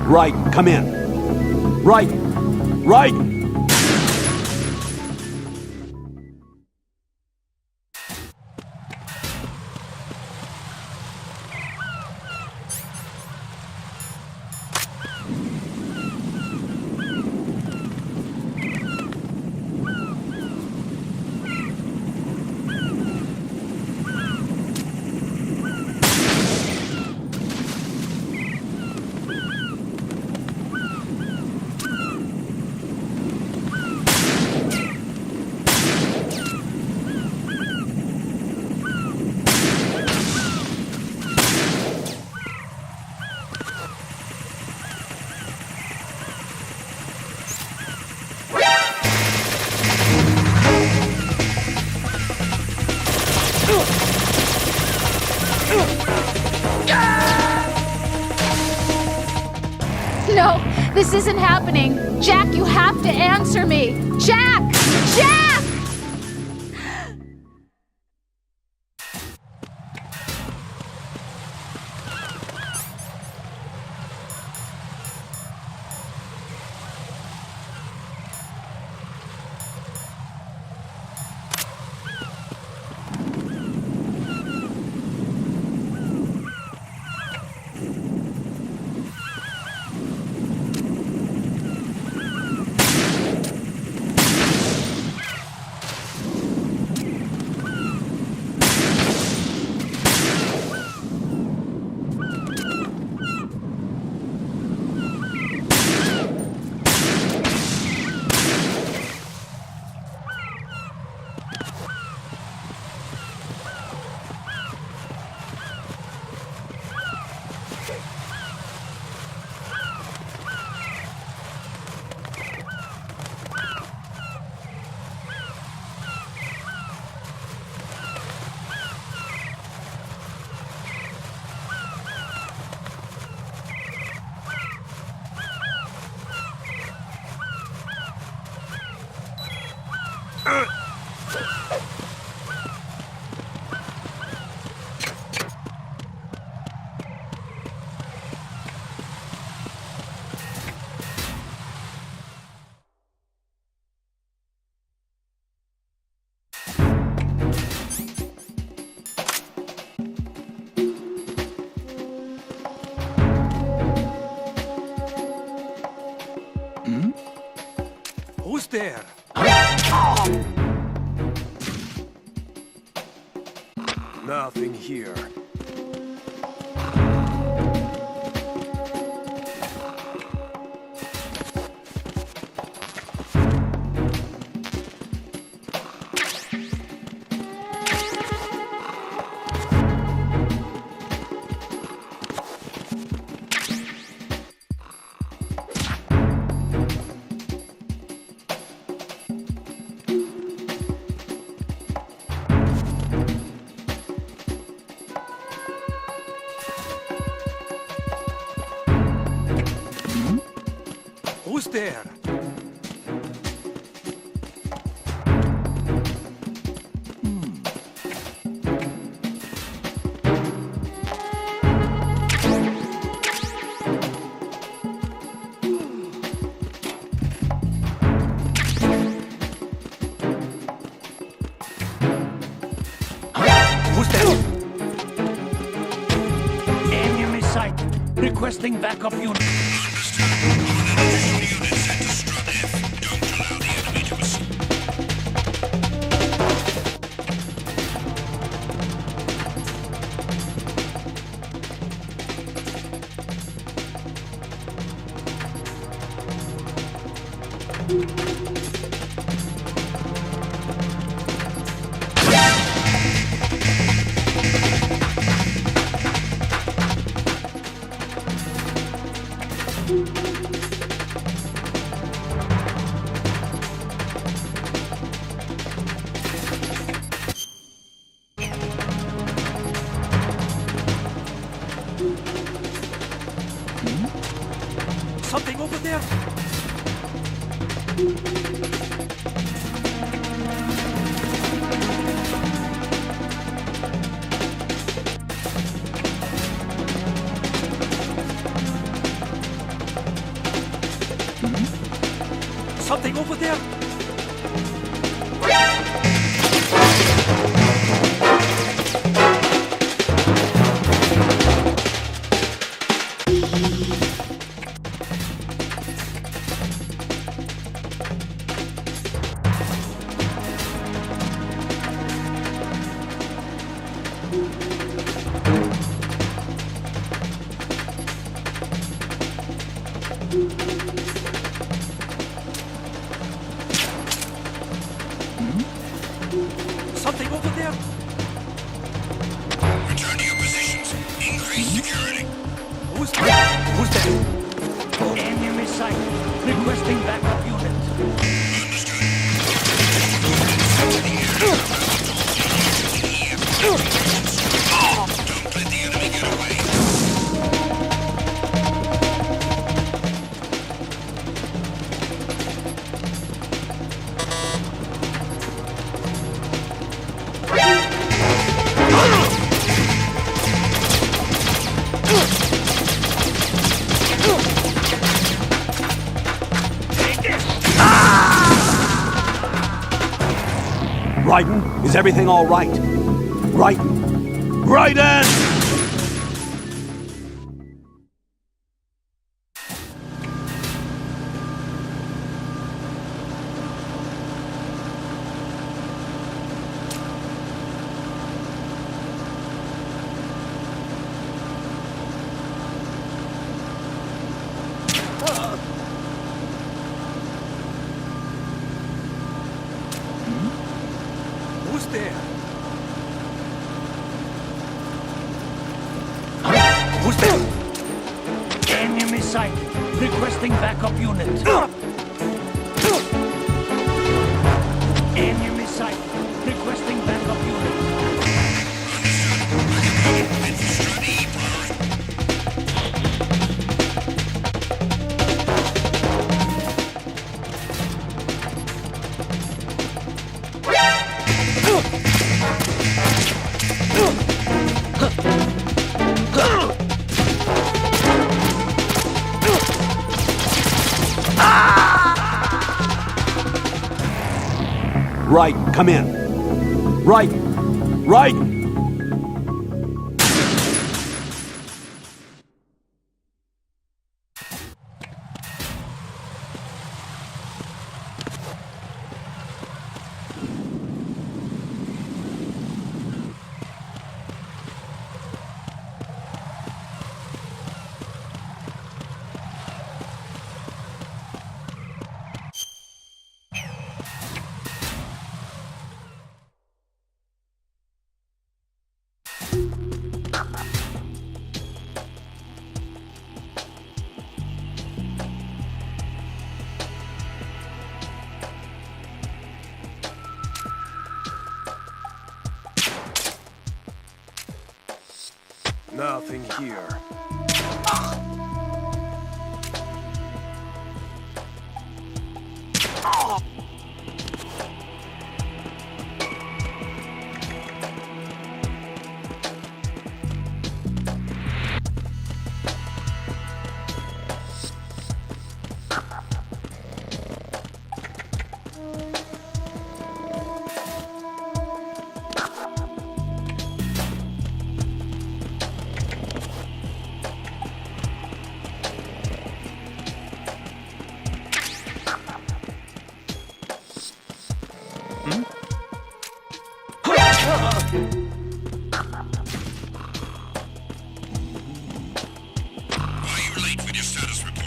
Right, come in. Right! Right! No, this isn't happening. Jack, you have to answer me. Jack! Jack! Who's there? Nothing here. Who's there? Who's there? Enemy sight. Requesting backup unit. Something over there? Something over there! Something over there! Return to your positions. Increase security. Who's there? Who's there? Enemy sight. Requesting backup unit. Don't let the enemy get away. Raiden, is everything all right? Raiden! Raiden! Who's there? Who's there? Enemy sight. Requesting backup unit. Enemy sight. Requesting backup unit. Raiden, come in. Raiden! Raiden! Nothing here. Are you late with your status report?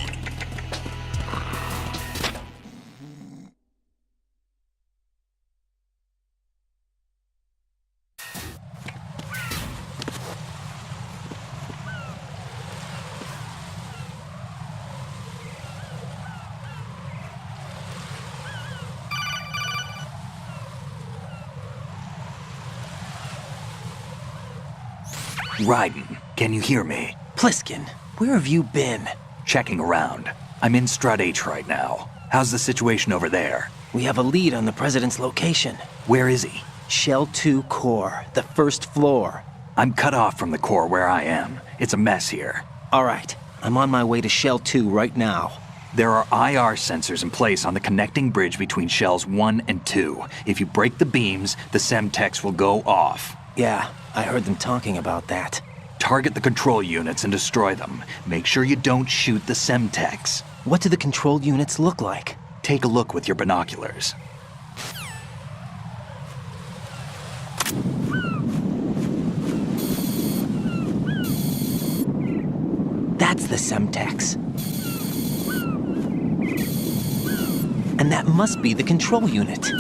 Raiden, can you hear me? Pliskin, where have you been? Checking around. I'm in Strut H right now. How's the situation over there? We have a lead on the president's location. Where is he? Shell 2 core, the first floor. I'm cut off from the core where I am. It's a mess here. All right, I'm on my way to Shell 2 right now. There are IR sensors in place on the connecting bridge between shells 1 and 2. If you break the beams, the Semtex will go off. Yeah, I heard them talking about that. Target the control units and destroy them. Make sure you don't shoot the Semtex. What do the control units look like? Take a look with your binoculars. That's the Semtex. And that must be the control unit.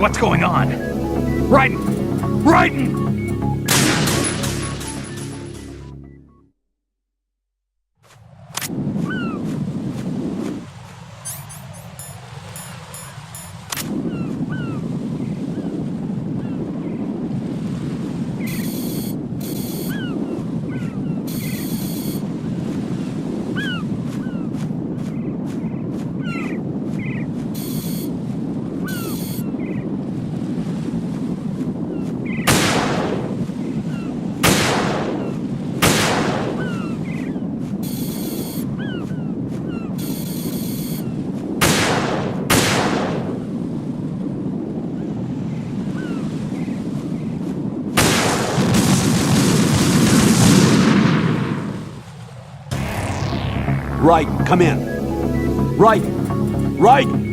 What's going on? Raiden! Raiden! Raiden, come in. Raiden! Raiden!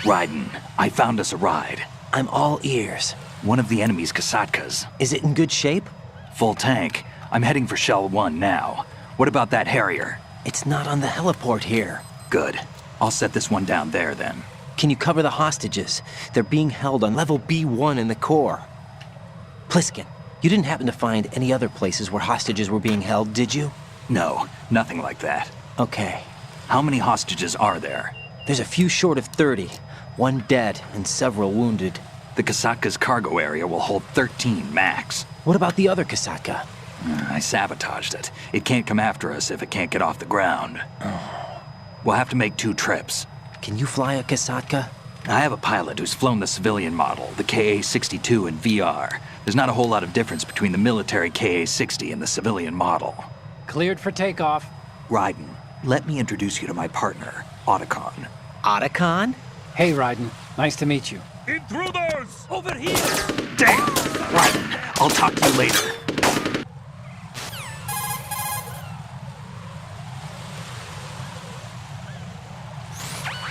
Raiden, I found us a ride. I'm all ears. One of the enemy's Kasatkas. Is it in good shape? Full tank. I'm heading for Shell 1 now. What about that Harrier? It's not on the heliport here. Good. I'll set this one down there then. Can you cover the hostages? They're being held on level B1 in the core. Pliskin, you didn't happen to find any other places where hostages were being held, did you? No, nothing like that. Okay. How many hostages are there? There's a few short of 30. One dead and several wounded. The Kasatka's cargo area will hold 13 max. What about the other Kasatka? I sabotaged it. It can't come after us if it can't get off the ground. We'll have to make 2 trips. Can you fly a Kasatka? I have a pilot who's flown the civilian model, the KA-62 in VR. There's not a whole lot of difference between the military KA-60 and the civilian model. Cleared for takeoff. Raiden, let me introduce you to my partner, Otacon. Otacon? Hey, Raiden. Nice to meet you. Intruders! Over here! Damn! Raiden, I'll talk to you later.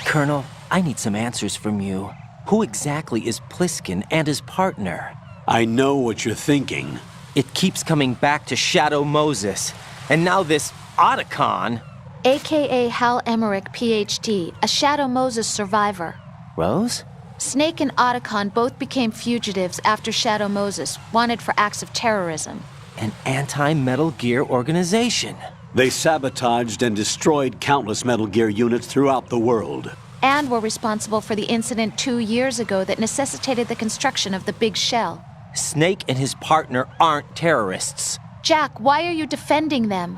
Colonel, I need some answers from you. Who exactly is Pliskin and his partner? I know what you're thinking. It keeps coming back to Shadow Moses. And now this Otacon. AKA Hal Emmerich, PhD, a Shadow Moses survivor. Rose? Snake and Otacon both became fugitives after Shadow Moses, wanted for acts of terrorism. An anti-Metal Gear organization. They sabotaged and destroyed countless Metal Gear units throughout the world. And were responsible for the incident 2 years ago that necessitated the construction of the Big Shell. Snake and his partner aren't terrorists. Jack, why are you defending them?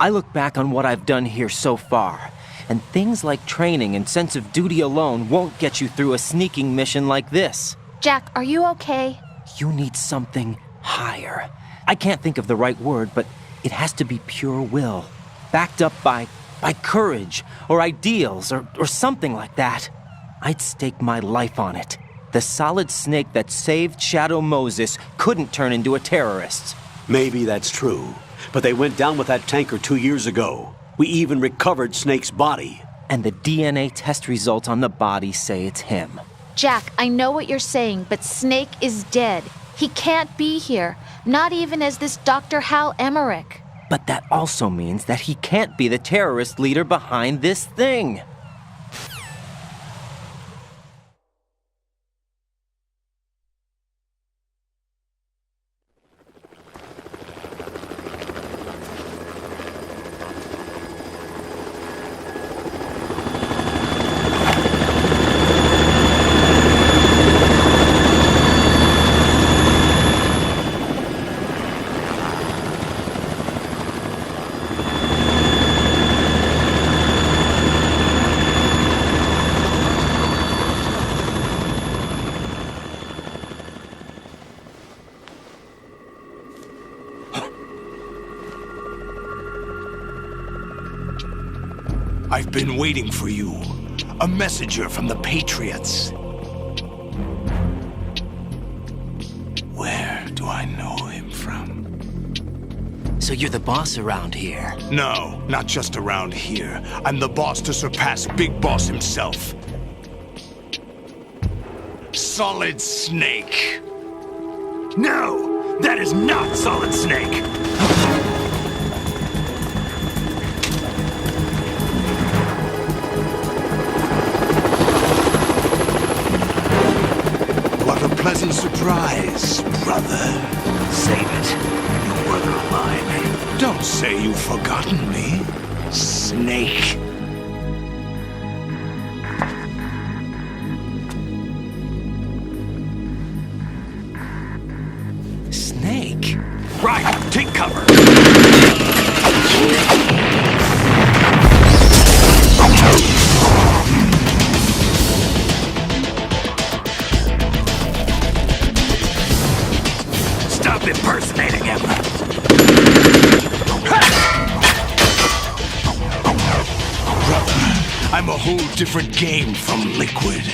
I look back on what I've done here so far, and things like training and sense of duty alone won't get you through a sneaking mission like this. Jack, are you okay? You need something higher. I can't think of the right word, but it has to be pure will, backed up by courage or ideals or something like that. I'd stake my life on it. The solid Snake that saved Shadow Moses couldn't turn into a terrorist. Maybe that's true, but they went down with that tanker 2 years ago. We even recovered Snake's body. And the DNA test results on the body say it's him. Jack, I know what you're saying, but Snake is dead. He can't be here, not even as this Dr. Hal Emmerich. But that also means that he can't be the terrorist leader behind this thing. I've been waiting for you. A messenger from the Patriots. Where do I know him from? So you're the boss around here? No, not just around here. I'm the boss to surpass Big Boss himself. Solid Snake. No! That is not Solid Snake! What a pleasant surprise, brother. Save it. You brother of mine. Don't say you've forgotten me, Snake. Snake? Right! Take cover! Stop impersonating him! Brother, I'm a whole different game from Liquid.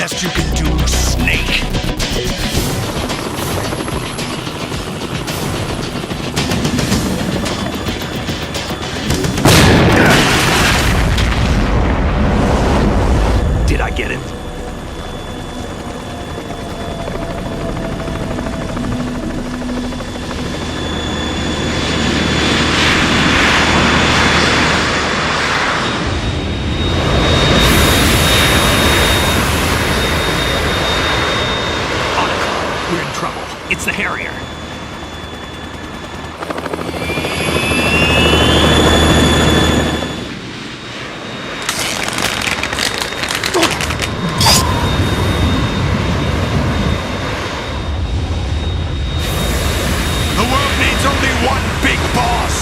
best you can do, Snake. Did I get it? We're in trouble. It's the Harrier. The world needs only one big boss.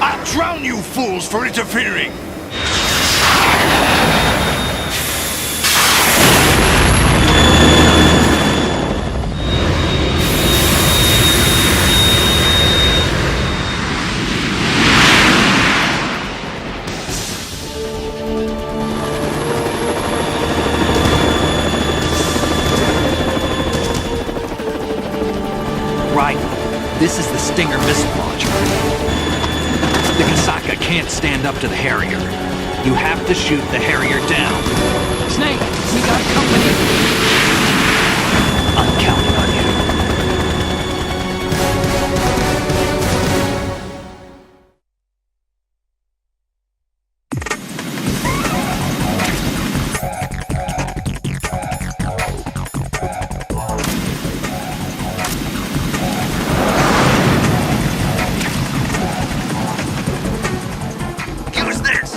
I'll drown you fools for interfering. Right. This is the Stinger missile launcher. The Kasaka can't stand up to the Harrier. You have to shoot the Harrier down. Snake, we got company. I'm counting on you. Use this!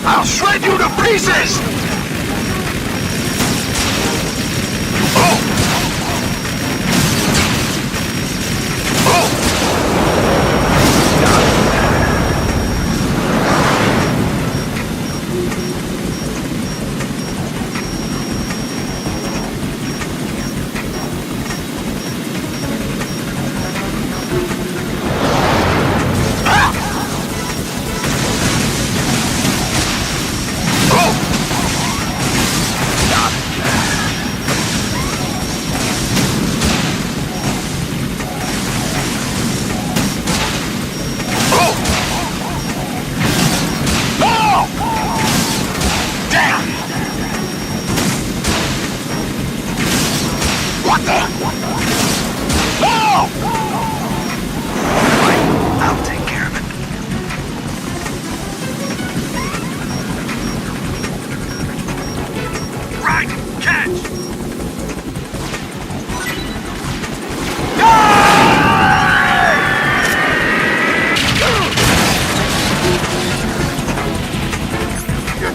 I'll shred you to pieces! Oh! Oh!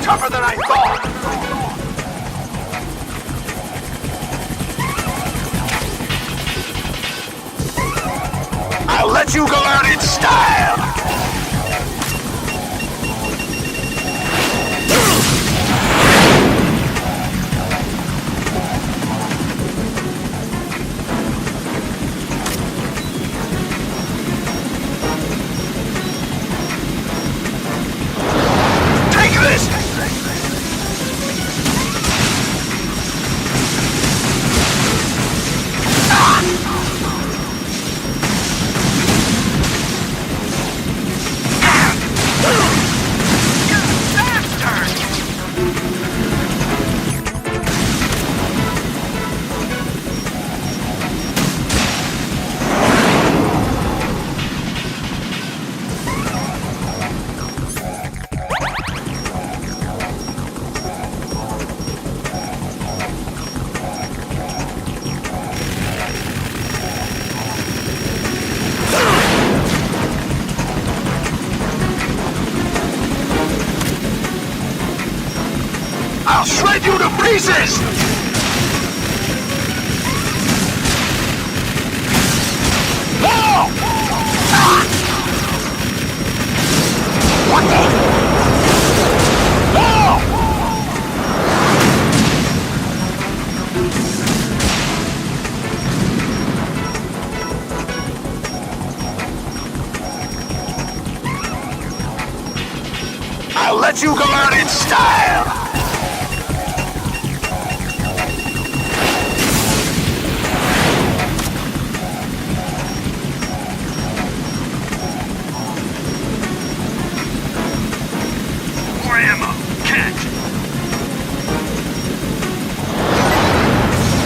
Tougher than I thought! let you go out in style! Take this! I'll shred you to pieces! Oh! Ah! What the? Oh! I'll let you go out in style! More ammo. Catch.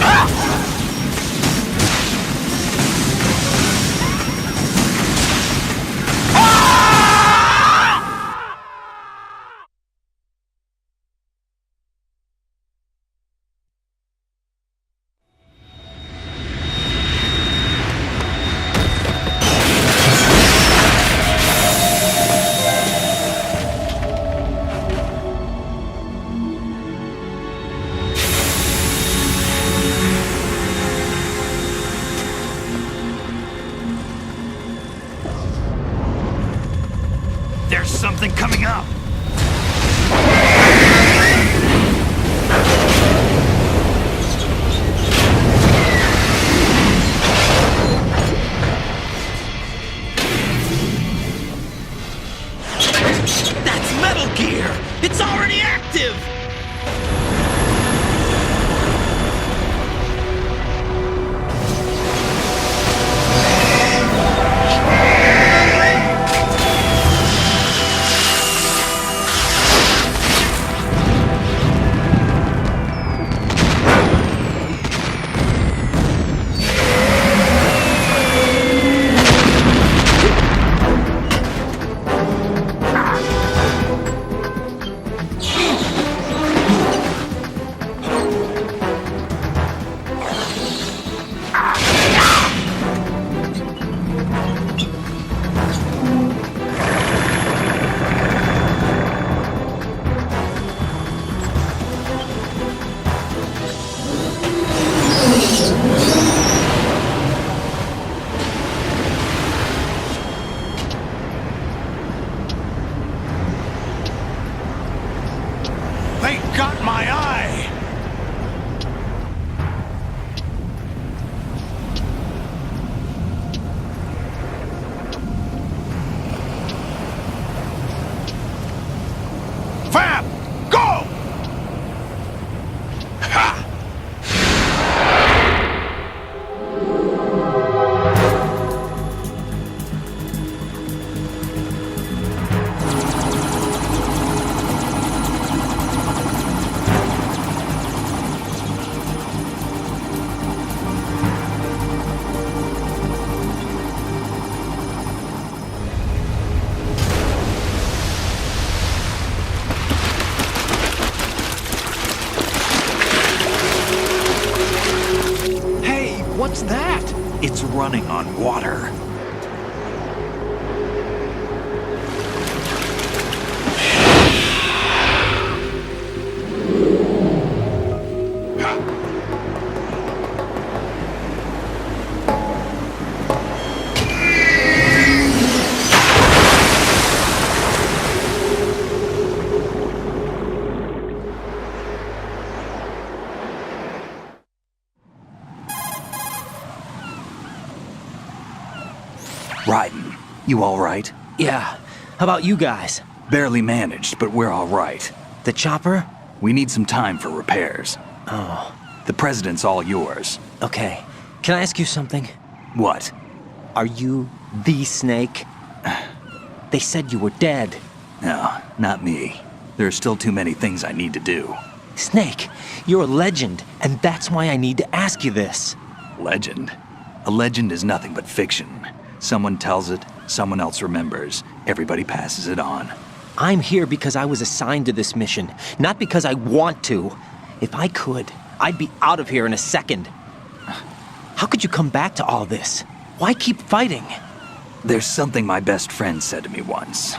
Ah! There's something coming up! That's Metal Gear! It's already active! They got my eye! Fab! Go! Ha! What's that? It's running on water. Raiden, you all right? Yeah. How about you guys? Barely managed, but we're all right. The chopper? We need some time for repairs. Oh, The president's all yours. okay. Can I ask you something? What? Are you the Snake? They said you were dead. No, not me. There are still too many things I need to do. Snake, you're a legend, and that's why I need to ask you this. Legend? A legend is nothing but fiction. Someone tells it, someone else remembers, everybody passes it on. I'm here because I was assigned to this mission, not because I want to. If I could, I'd be out of here in a second. How could you come back to all this? Why keep fighting? There's something my best friend said to me once.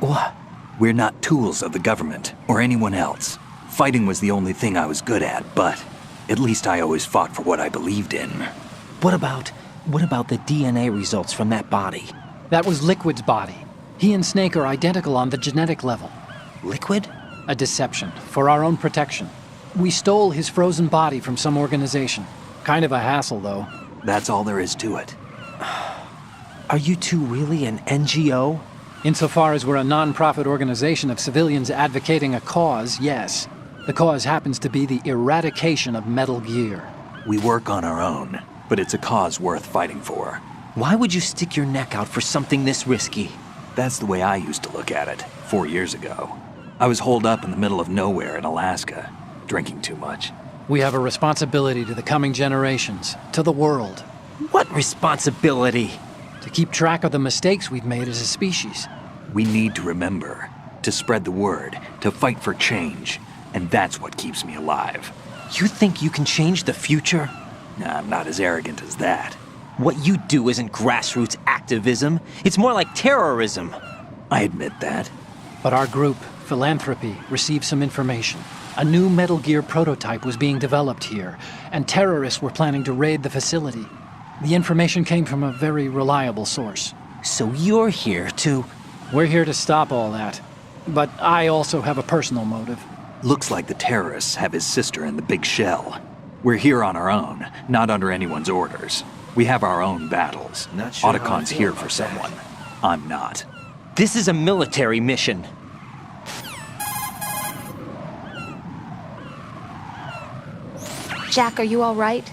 What? We're not tools of the government or anyone else. Fighting was the only thing I was good at, but at least I always fought for what I believed in. What about the DNA results from that body? That was Liquid's body. He and Snake are identical on the genetic level. Liquid? A deception, for our own protection. We stole his frozen body from some organization. Kind of a hassle, though. That's all there is to it. Are you two really an NGO? Insofar as we're a non-profit organization of civilians advocating a cause, yes. The cause happens to be the eradication of Metal Gear. We work on our own, but it's a cause worth fighting for. Why would you stick your neck out for something this risky? That's the way I used to look at it 4 years ago. I was holed up in the middle of nowhere in Alaska, drinking too much. We have a responsibility to the coming generations, to the world, What responsibility? to keep track of the mistakes we've made as a species. We need to remember, to spread the word, to fight for change, and that's what keeps me alive. You think you can change the future? Nah, I'm not as arrogant as that. What you do isn't grassroots activism. It's more like terrorism. I admit that. But our group, Philanthropy, received some information. A new Metal Gear prototype was being developed here, and terrorists were planning to raid the facility. The information came from a very reliable source. So you're here to... We're here to stop all that. But I also have a personal motive. Looks like the terrorists have his sister in the big shell. We're here on our own, not under anyone's orders. We have our own battles. Not sure how I Otacon's feel here about for that. someone. I'm not. This is a military mission. Jack, are you all right?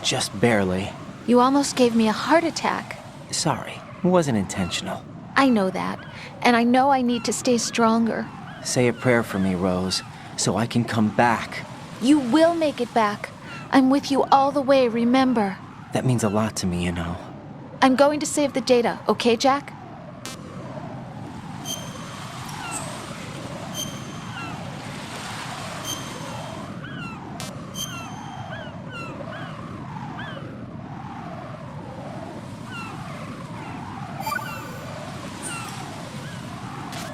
Just barely. You almost gave me a heart attack. Sorry, it wasn't intentional. I know that, and I know I need to stay stronger. Say a prayer for me, Rose, so I can come back. You will make it back. I'm with you all the way, remember. That means a lot to me, you know. I'm going to save the data, okay, Jack?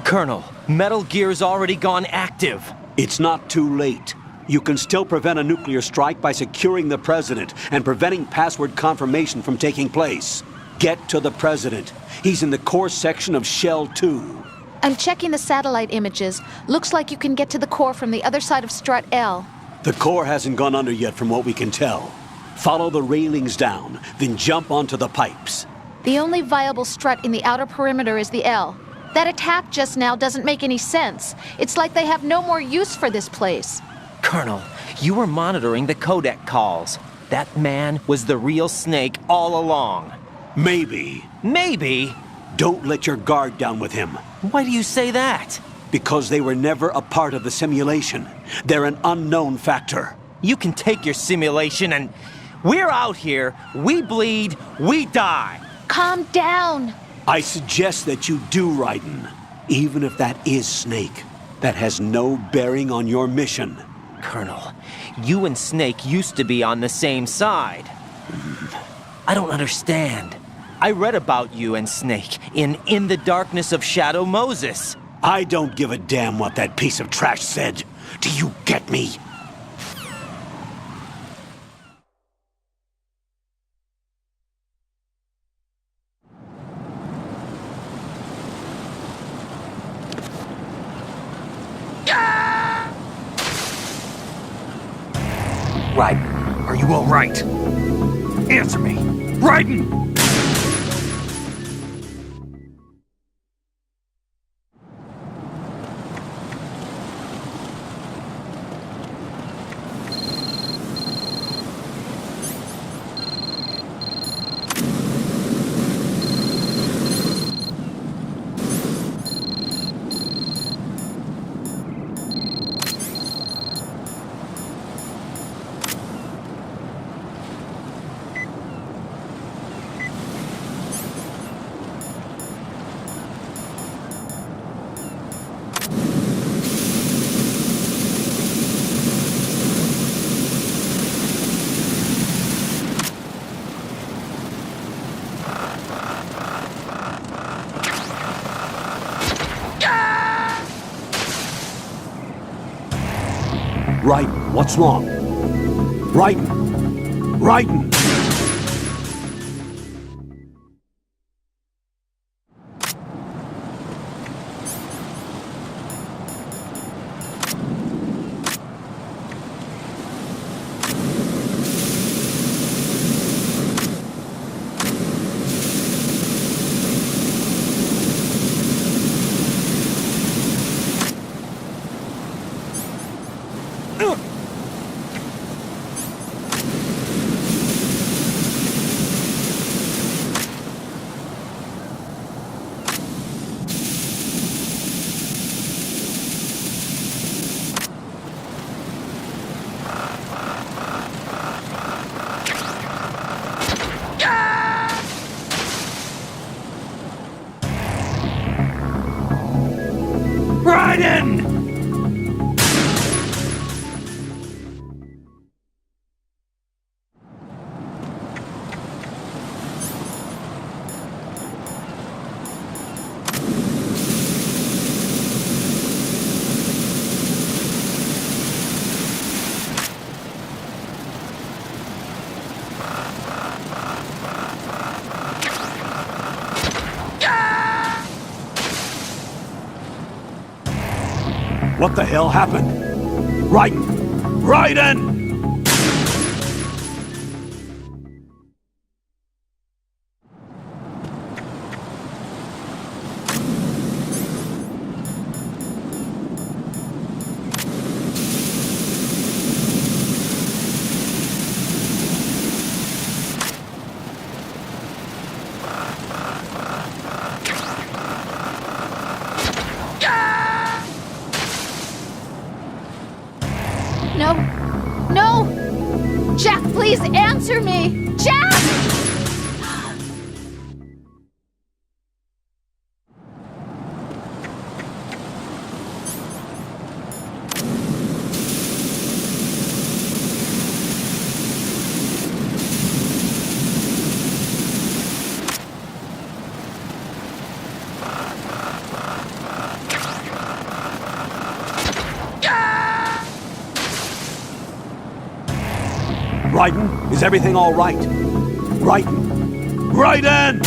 Colonel, Metal Gear's already gone active. It's not too late. You can still prevent a nuclear strike by securing the president and preventing password confirmation from taking place. Get to the president. He's in the core section of Shell 2. I'm checking the satellite images. Looks like you can get to the core from the other side of Strut L. The core hasn't gone under yet from what we can tell. Follow the railings down, then jump onto the pipes. The only viable strut in the outer perimeter is the L. That attack just now doesn't make any sense. It's like they have no more use for this place. Colonel, you were monitoring the codec calls. That man was the real Snake all along. Maybe. Maybe? Don't let your guard down with him. Why do you say that? Because they were never a part of the simulation. They're an unknown factor. You can take your simulation and... We're out here, we bleed, we die. Calm down. I suggest that you do, Raiden. Even if that is Snake. That has no bearing on your mission. Colonel, you and Snake used to be on the same side. I don't understand. I read about you and Snake in the Darkness of Shadow Moses. I don't give a damn what that piece of trash said. Do you get me? Raiden, are you all right? Answer me. Raiden! Raiden, what's wrong? Raiden! Raiden! Raiden! What the hell happened? Raiden! Raiden! No. No! Jack, please answer me! Jack! Raiden, is everything all right? Raiden! Raiden!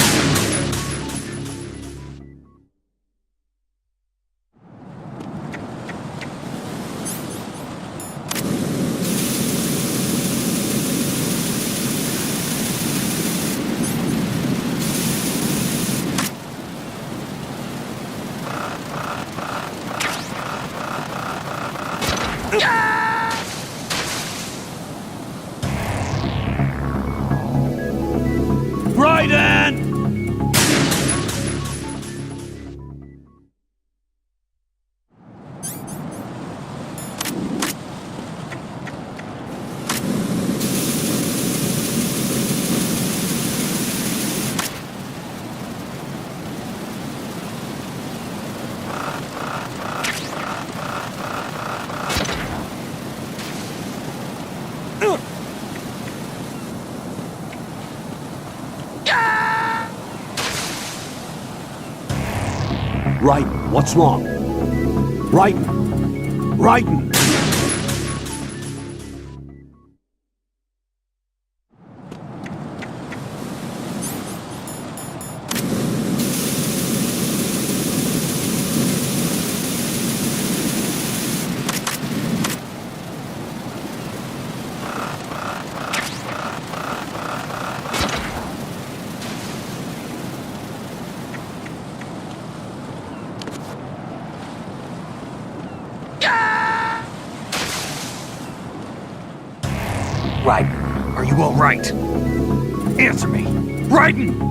Raiden! Raiden, what's wrong? Raiden! Raiden! Raiden, are you all right? Answer me! Raiden!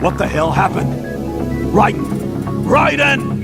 What the hell happened? Raiden! Raiden!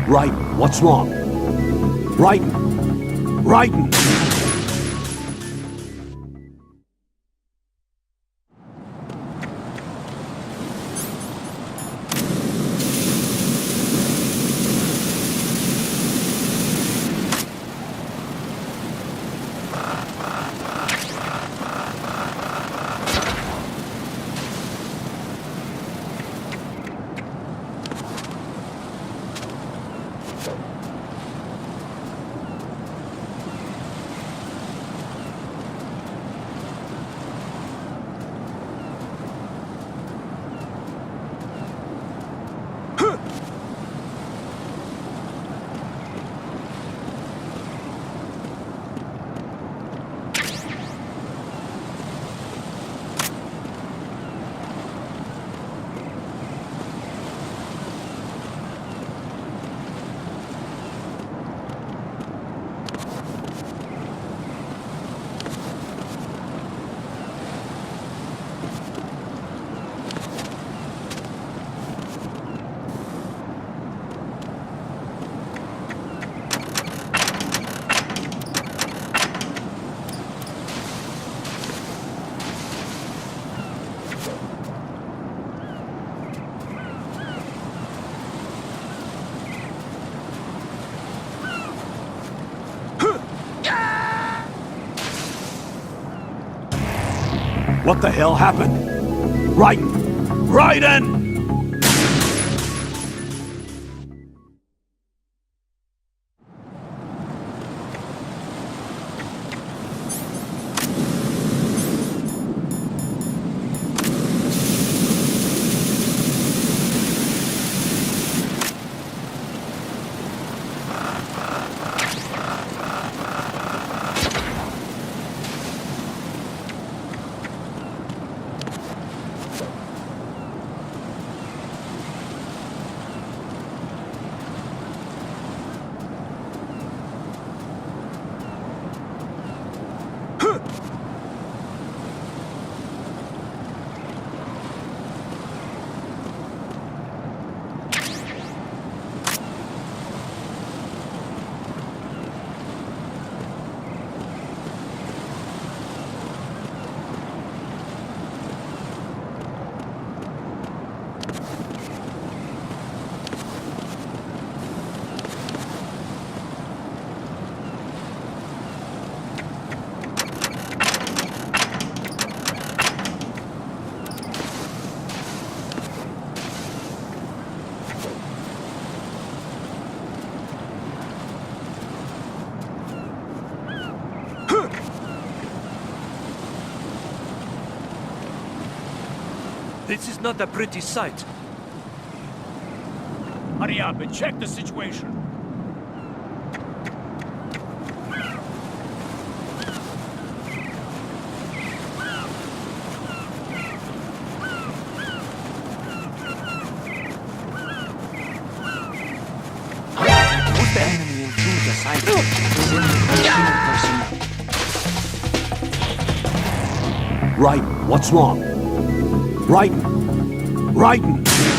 Raiden, what's wrong? Raiden! Raiden! What the hell happened? Raiden! Raiden! This is not a pretty sight. Hurry up and check the situation. The enemy intruder sighted. Raiden, what's wrong? Raiden! Raiden!